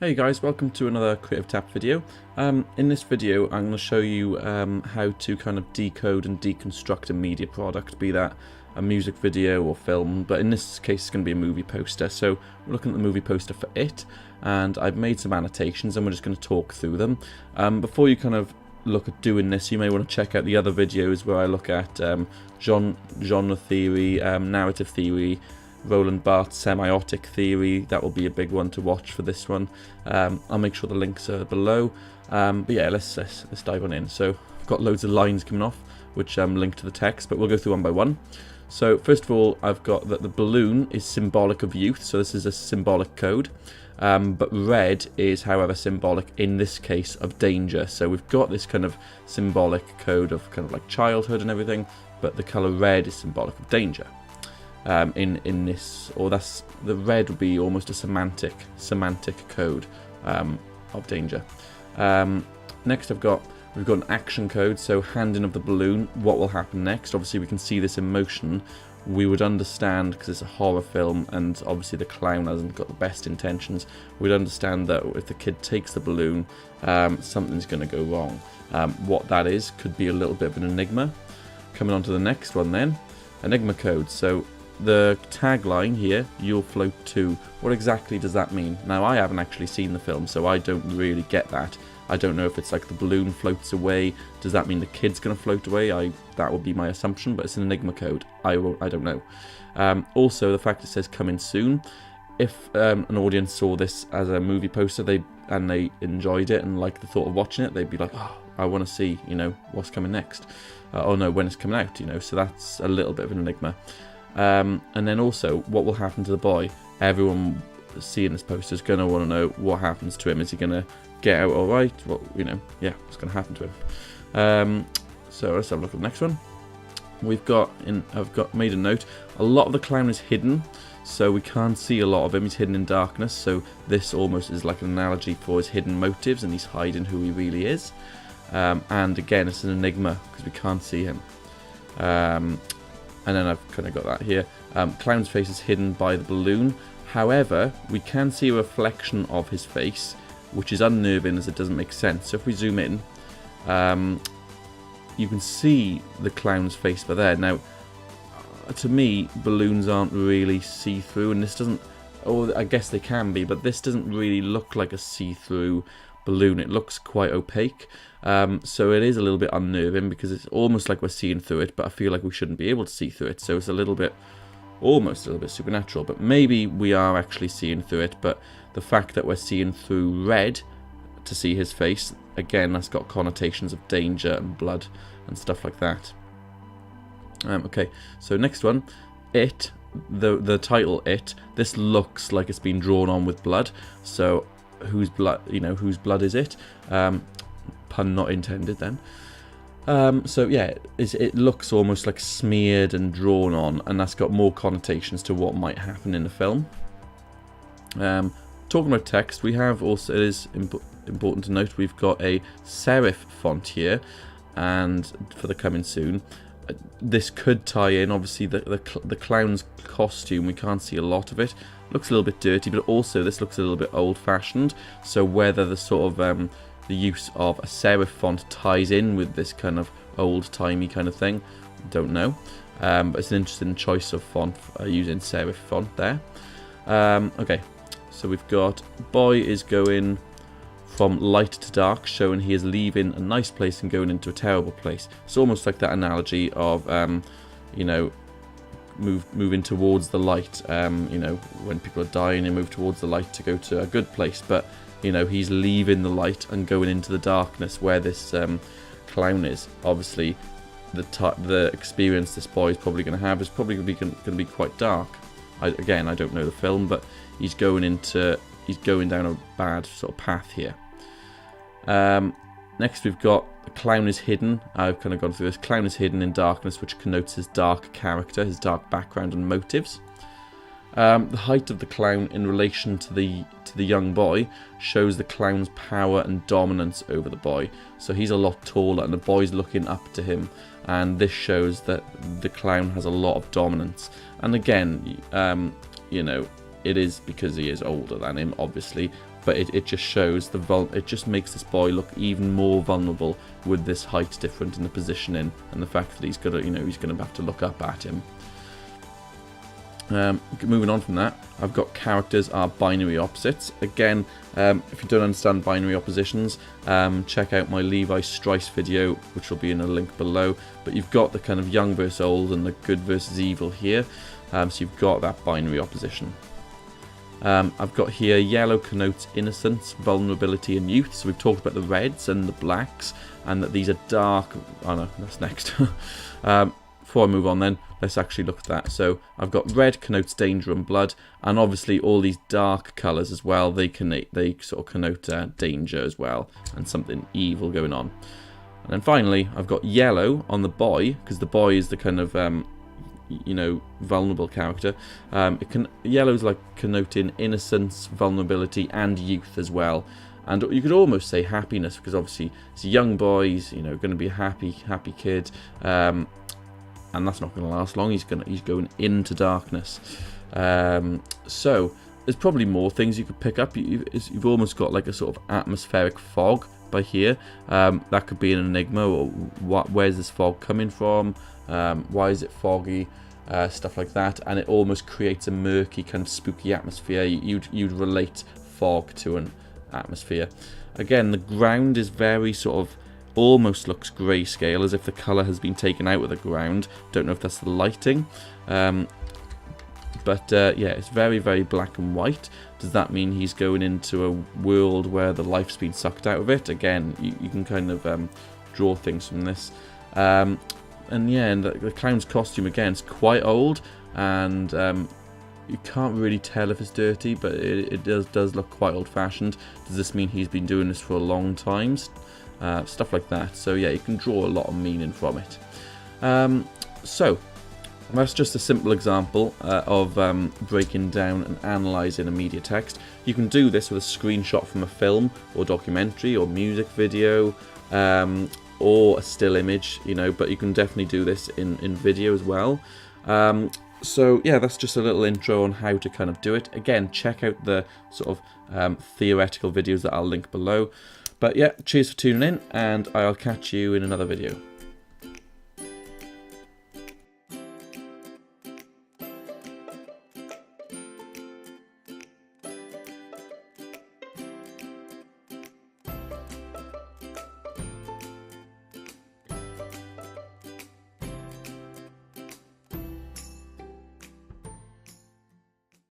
Hey guys, welcome to another Creative Tap video. In this video I'm going to show you how to kind of decode and deconstruct a media product, be that a music video or film, but in this case it's going to be a movie poster. So we're looking at the movie poster for It, and I've made some annotations and we're just going to talk through them. Before you kind of look at doing this, you may want to check out the other videos where I look at genre theory, narrative theory, Roland Barthes' semiotic theory. That will be a big one to watch for this one. I'll make sure the links are below. But yeah, let's dive on in. So I've got loads of lines coming off, which link to the text, but we'll go through one by one. So first of all, I've got that the balloon is symbolic of youth, so this is a symbolic code. But red is, however, symbolic in this case of danger. So we've got this kind of symbolic code of kind of like childhood and everything, but the colour red is symbolic of danger. In this, or that's the red would be almost a semantic code of danger. Next we've got an action code, so handing of the balloon, what will happen next. Obviously we can see this in motion. We would understand, because it's a horror film and obviously the clown hasn't got the best intentions, we'd understand that if the kid takes the balloon, something's going to go wrong. What that is could be a little bit of an enigma. Coming on to the next one then, enigma code. So the tagline here, you'll float too. What exactly does that mean? Now, I haven't actually seen the film, so I don't really get that. I don't know if it's like the balloon floats away. Does that mean the kid's going to float away? That would be my assumption, but it's an enigma code. I don't know. Also, the fact it says coming soon. If an audience saw this as a movie poster and they enjoyed it and liked the thought of watching it, they'd be like, oh, I want to see, what's coming next. Oh no, when it's coming out, So that's a little bit of an enigma. And then also, what will happen to the boy? Everyone seeing this poster is going to want to know what happens to him. Is he going to get out all right? Well, yeah, what's going to happen to him? So let's have a look at the next one. I've made a note. A lot of the clown is hidden, so we can't see a lot of him. He's hidden in darkness, so this almost is like an analogy for his hidden motives, and he's hiding who he really is. And again, it's an enigma because we can't see him. And then I've kind of got that here. Clown's face is hidden by the balloon. However, we can see a reflection of his face, which is unnerving as it doesn't make sense. So if we zoom in, you can see the clown's face by there. Now, to me, balloons aren't really see-through, and this doesn't... Oh, I guess they can be, but this doesn't really look like a see-through balloon. It looks quite opaque. So it is a little bit unnerving because it's almost like we're seeing through it, but I feel like we shouldn't be able to see through it. So it's almost a little bit supernatural, but maybe we are actually seeing through it. But the fact that we're seeing through red to see his face, again, that's got connotations of danger and blood and stuff like that. Okay, so next one, It, the title It, this looks like it's been drawn on with blood. So whose blood, whose blood is it? Pun not intended then. So yeah, it looks almost like smeared and drawn on, and that's got more connotations to what might happen in the film. Talking about text, we have also, it is important to note, we've got a serif font here, and for the coming soon. This could tie in, obviously, the clown's costume, we can't see a lot of it. Looks a little bit dirty, but also this looks a little bit old-fashioned, so whether the sort of the use of a serif font ties in with this kind of old-timey kind of thing, don't know. But it's an interesting choice of font, using serif font there. Okay, so we've got boy is going from light to dark, showing he is leaving a nice place and going into a terrible place. It's almost like that analogy of, moving towards the light. When people are dying, they move towards the light to go to a good place, but he's leaving the light and going into the darkness where this clown is. Obviously, the experience this boy is probably going to have is probably going to be quite dark. I don't know the film, but he's going down a bad sort of path here. Next, we've got the clown is hidden. I've kind of gone through this. Clown is hidden in darkness, which connotes his dark character, his dark background and motives. The height of the clown in relation to the young boy shows the clown's power and dominance over the boy. So he's a lot taller and the boy's looking up to him, and this shows that the clown has a lot of dominance. And again, it is because he is older than him, obviously. but it just shows it just makes this boy look even more vulnerable with this height difference in the positioning and the fact that he's gonna, he's gonna have to look up at him. Moving on from that, I've got characters are binary opposites. Again, if you don't understand binary oppositions, check out my Levi Strauss video, which will be in a link below. But you've got the kind of young versus old and the good versus evil here. So you've got that binary opposition. I've got here yellow connotes innocence, vulnerability and youth. So we've talked about the reds and the blacks and that these are dark. Oh no, that's next. Before I move on then, let's actually look at that. So I've got red connotes danger and blood, and obviously all these dark colours as well, they sort of connote danger as well, and something evil going on. And then finally, I've got yellow on the boy, because the boy is the kind of, vulnerable character. Yellow's like connoting innocence, vulnerability, and youth as well. And you could almost say happiness, because obviously it's a young boy, he's going to be a happy kid. And that's not going to last long. He's going into darkness. So there's probably more things you could pick up. You've almost got like a sort of atmospheric fog by here. That could be an enigma, or where's this fog coming from? Why is it foggy? Stuff like that, and it almost creates a murky, kind of spooky atmosphere. You'd relate fog to an atmosphere. Again, the ground is very sort of almost looks grayscale, as if the colour has been taken out of the ground. Don't know if that's the lighting, but yeah, it's very, very black and white. Does that mean he's going into a world where the life's been sucked out of it? Again, you can kind of draw things from this. And yeah, and the clown's costume again, it's quite old, and you can't really tell if it's dirty, but it does look quite old-fashioned. Does this mean he's been doing this for a long time? Stuff like that. So yeah, you can draw a lot of meaning from it. So that's just a simple example of breaking down and analysing a media text. You can do this with a screenshot from a film or documentary or music video, or a still image, but you can definitely do this in video as well. So yeah, that's just a little intro on how to kind of do it. Again, check out the sort of theoretical videos that I'll link below. But yeah, cheers for tuning in, and I'll catch you in another video.